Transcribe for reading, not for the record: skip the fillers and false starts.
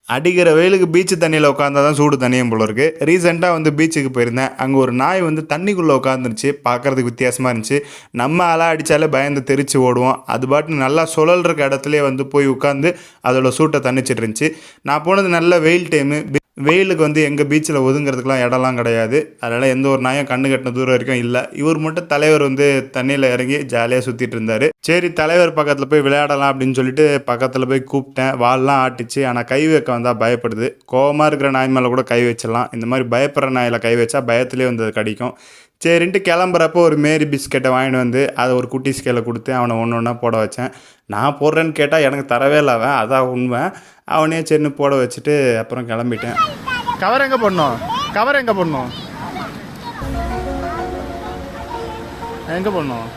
அடிக்கிற வெயிலுக்கு பீச்சு தண்ணியில் உட்காந்தா தான் சூடு தனியும் போல இருக்கு. ரீசெண்டாக வந்து பீச்சுக்கு போயிருந்தேன். அங்கே ஒரு நாய் வந்து தண்ணிக்குள்ளே உட்காந்துருச்சு. பார்க்குறதுக்கு வித்தியாசமாக இருந்துச்சு. நம்ம அலை அடித்தாலே பயந்து தெரிச்சு ஓடுவோம். அது பாட்டு நல்லா சுழல் இருக்க இடத்துலேயே வந்து போய் உட்காந்து அதோட சூட்டை தணிச்சிட்டு இருந்துச்சு. நான் போனது நல்ல வெயில் டைமு. வெயிலுக்கு வந்து எங்கள் பீச்சில் ஒதுங்கிறதுக்கெலாம் இடம்லாம் கிடையாது. அதனால் எந்த ஒரு நாயும் கண்ணு கட்டின தூரம் வரைக்கும் இல்லை. இவர் மட்டும் தலைவர் வந்து தண்ணியில் இறங்கி ஜாலியாக சுற்றிட்டு இருந்தார். சரி தலைவர் பக்கத்தில் போய் விளையாடலாம் அப்படின்னு சொல்லிட்டு பக்கத்தில் போய் கூப்பிட்டேன். வால்லாம் ஆட்டிச்சு. ஆனால் கை வைக்க வந்தால் பயப்படுது. கோவமாக இருக்கிற நாய் மேலே கூட கை வச்சிடலாம். இந்த மாதிரி பயப்படுற நாயில் கை வச்சா பயத்துலேயே வந்து அது கடிக்கும். சரின்ட்டு கிளம்புறப்போ ஒரு மேரி பிஸ்கெட்டை வாங்கிட்டு வந்து அதை ஒரு குட்டி ஸ்கேலில் கொடுத்து அவனை ஒன்று ஒன்றா போட வச்சேன். நான் போடுறேன்னு கேட்டால் எனக்கு தரவே இல்லை அவன். அதான் உண்மை. அவனே சரின்னு போட வச்சுட்டு அப்புறம் கிளம்பிட்டேன். கவர் எங்கே போடணும்? கவர் எங்கே போடணும்? எங்கே போடணும்?